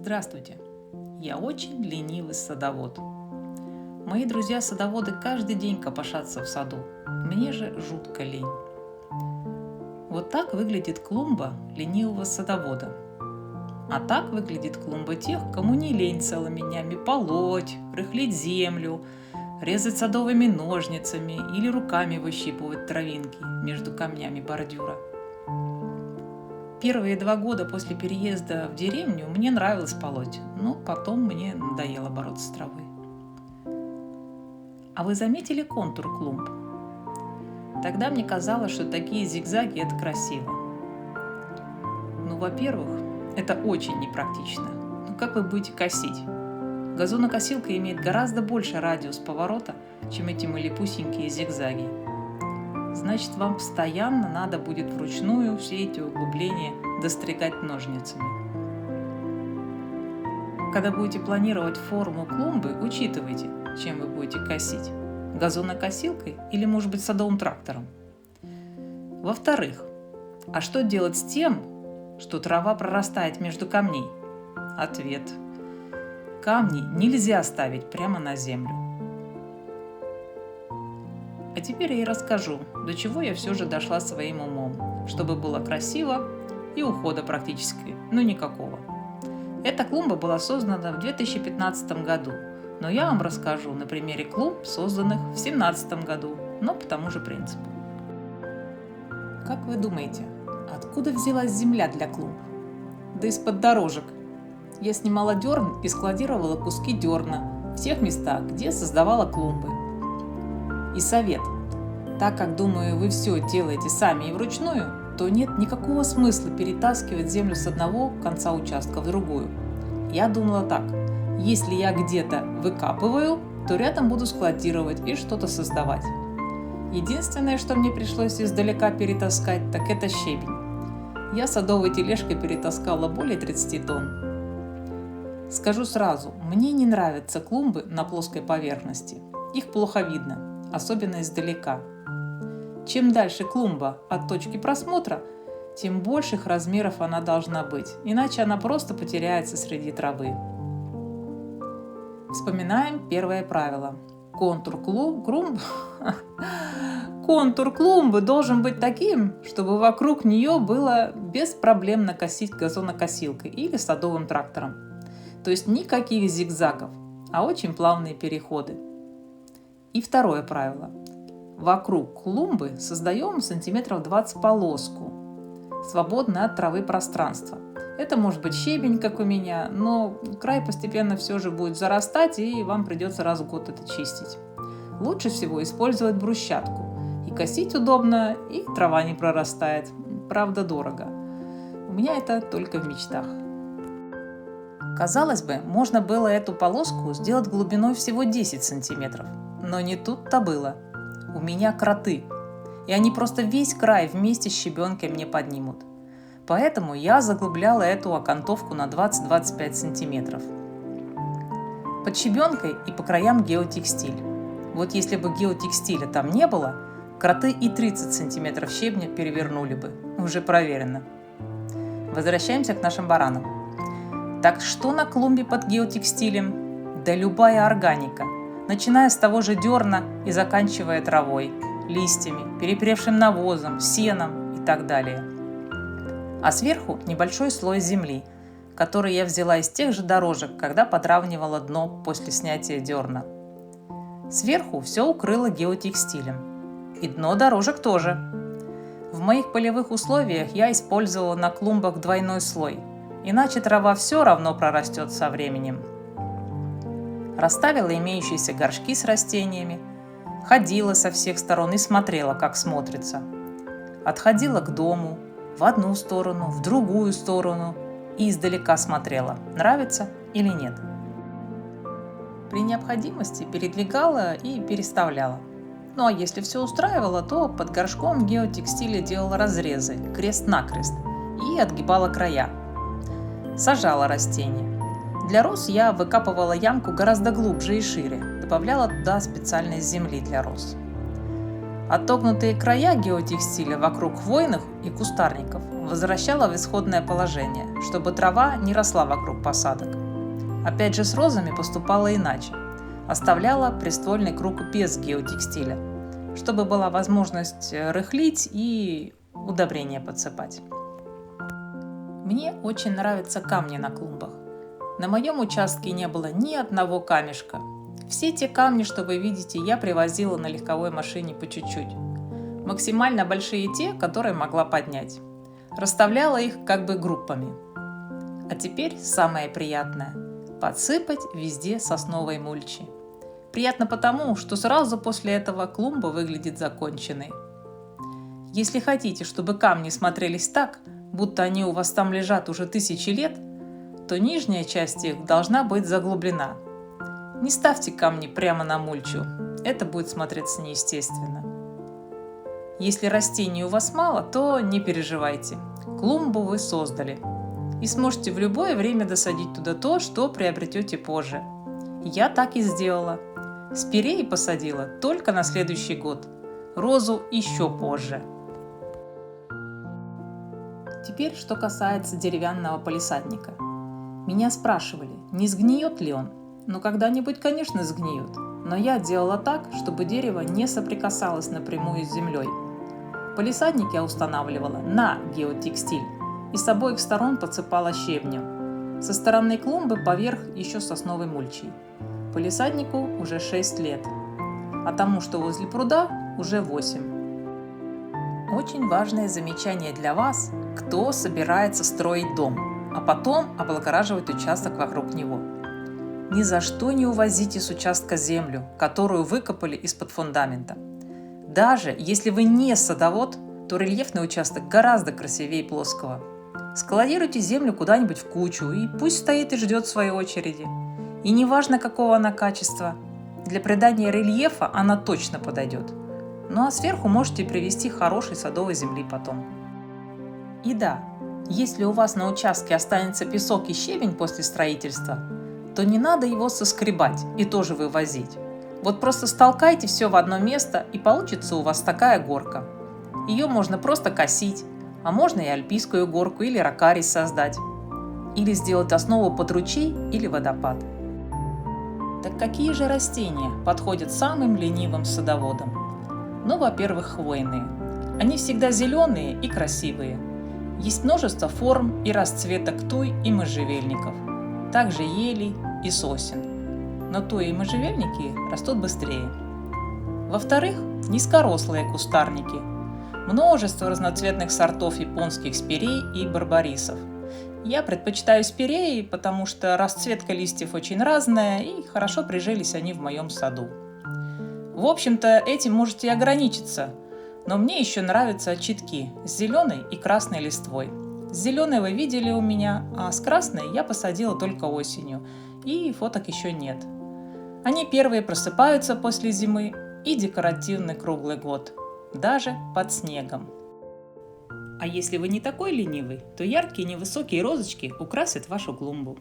Здравствуйте! Я очень ленивый садовод. Мои друзья-садоводы каждый день копошатся в саду. Мне же жутко лень. Вот так выглядит клумба ленивого садовода. А так выглядит клумба тех, кому не лень целыми днями полоть, рыхлить землю, резать садовыми ножницами или руками выщипывать травинки между камнями бордюра. Первые 2 года после переезда в деревню мне нравилось полоть, но потом мне надоело бороться с травой. А вы заметили контур клумб? Тогда мне казалось, что такие зигзаги – это красиво. Ну, во-первых, это очень непрактично. Ну, как вы будете косить? Газонокосилка имеет гораздо больше радиус поворота, чем эти малепусенькие зигзаги. Значит, вам постоянно надо будет вручную все эти углубления достригать ножницами. Когда будете планировать форму клумбы, учитывайте, чем вы будете косить. Газонокосилкой или, может быть, садовым трактором. Во-вторых, а что делать с тем, что трава прорастает между камней? Ответ. Камни нельзя ставить прямо на землю. А теперь я и расскажу, до чего я все же дошла своим умом, чтобы было красиво и ухода практически, никакого. Эта клумба была создана в 2015 году, но я вам расскажу на примере клумб, созданных в 2017 году, но по тому же принципу. Как вы думаете, откуда взялась земля для клумб? Да из-под дорожек. Я снимала дерн и складировала куски дерна в тех местах, где создавала клумбы. И совет. Так как, думаю, вы все делаете сами и вручную, то нет никакого смысла перетаскивать землю с одного конца участка в другую. Я думала так. Если я где-то выкапываю, то рядом буду складировать и что-то создавать. Единственное, что мне пришлось издалека перетаскать, так это щебень. Я садовой тележкой перетаскала более 30 тонн. Скажу сразу, мне не нравятся клумбы на плоской поверхности. Их плохо видно, особенно издалека. Чем дальше клумба от точки просмотра, тем больших размеров она должна быть, иначе она просто потеряется среди травы. Вспоминаем первое правило. Контур клумбы должен быть таким, чтобы вокруг нее было беспроблемно косить газонокосилкой или садовым трактором. То есть никаких зигзагов, а очень плавные переходы. И второе правило. Вокруг клумбы создаем сантиметров 20 полоску, свободное от травы пространство. Это может быть щебень, как у меня, но край постепенно все же будет зарастать, и вам придется раз в год это чистить. Лучше всего использовать брусчатку. И косить удобно, и трава не прорастает. Правда, дорого. У меня это только в мечтах. Казалось бы, можно было эту полоску сделать глубиной всего 10 сантиметров. Но не тут-то было. У меня кроты. И они просто весь край вместе с щебенкой мне поднимут. Поэтому я заглубляла эту окантовку на 20-25 сантиметров. Под щебенкой и по краям геотекстиль. Вот если бы геотекстиля там не было, кроты и 30 сантиметров щебня перевернули бы. Уже проверено. Возвращаемся к нашим баранам. Так что на клумбе под геотекстилем? Да любая органика. Начиная с того же дерна и заканчивая травой, листьями, перепревшим навозом, сеном и так далее. А сверху небольшой слой земли, который я взяла из тех же дорожек, когда подравнивала дно после снятия дерна. Сверху все укрыло геотекстилем. И дно дорожек тоже. В моих полевых условиях я использовала на клумбах двойной слой, иначе трава все равно прорастет со временем. Расставила имеющиеся горшки с растениями, ходила со всех сторон и смотрела, как смотрится. Отходила к дому, в одну сторону, в другую сторону и издалека смотрела, нравится или нет. При необходимости передвигала и переставляла. Ну а если все устраивало, то под горшком геотекстиля делала разрезы, крест-накрест, и отгибала края. Сажала растения. Для роз я выкапывала ямку гораздо глубже и шире, добавляла туда специальной земли для роз. Отогнутые края геотекстиля вокруг хвойных и кустарников возвращала в исходное положение, чтобы трава не росла вокруг посадок. Опять же, с розами поступала иначе. Оставляла приствольный круг без геотекстиля, чтобы была возможность рыхлить и удобрения подсыпать. Мне очень нравятся камни на клумбах. На моем участке не было ни одного камешка. Все те камни, что вы видите, я привозила на легковой машине по чуть-чуть. Максимально большие те, которые могла поднять. Расставляла их как бы группами. А теперь самое приятное – подсыпать везде сосновой мульчи. Приятно потому, что сразу после этого клумба выглядит законченной. Если хотите, чтобы камни смотрелись так, будто они у вас там лежат уже тысячи лет, то нижняя часть их должна быть заглублена. Не ставьте камни прямо на мульчу, это будет смотреться неестественно. Если растений у вас мало, то не переживайте, клумбу вы создали и сможете в любое время досадить туда то, что приобретете позже. Я так и сделала. Спиреи посадила только на следующий год, розу еще позже. Теперь, что касается деревянного палисадника. Меня спрашивали, не сгниет ли он? Ну, когда-нибудь, конечно, сгниет. Но я делала так, чтобы дерево не соприкасалось напрямую с землей. Палисадник я устанавливала на геотекстиль и с обоих сторон подсыпала щебнем. Со стороны клумбы поверх еще сосновой мульчей. Палисаднику уже 6 лет, а тому, что возле пруда, уже 8. Очень важное замечание для вас, кто собирается строить дом, а потом облагораживать участок вокруг него. Ни за что не увозите с участка землю, которую выкопали из-под фундамента. Даже если вы не садовод, то рельефный участок гораздо красивее плоского. Складируйте землю куда-нибудь в кучу и пусть стоит и ждет своей очереди. И не важно, какого она качества, для придания рельефа она точно подойдет. Ну а сверху можете привезти хорошей садовой земли потом. И да, если у вас на участке останется песок и щебень после строительства, то не надо его соскребать и тоже вывозить. Вот просто столкайте все в одно место, и получится у вас такая горка. Ее можно просто косить, а можно и альпийскую горку или рокарий создать. Или сделать основу под ручей или водопад. Так какие же растения подходят самым ленивым садоводам? Ну, во-первых, хвойные. Они всегда зеленые и красивые. Есть множество форм и расцветок туй и можжевельников. Также елей и сосен. Но туи и можжевельники растут быстрее. Во-вторых, низкорослые кустарники. Множество разноцветных сортов японских спирей и барбарисов. Я предпочитаю спиреи, потому что расцветка листьев очень разная и хорошо прижились они в моем саду. В общем-то, этим можете и ограничиться, но мне еще нравятся очитки с зеленой и красной листвой. С зеленой вы видели у меня, а с красной я посадила только осенью, и фоток еще нет. Они первые просыпаются после зимы и декоративны круглый год, даже под снегом. А если вы не такой ленивый, то яркие невысокие розочки украсят вашу клумбу.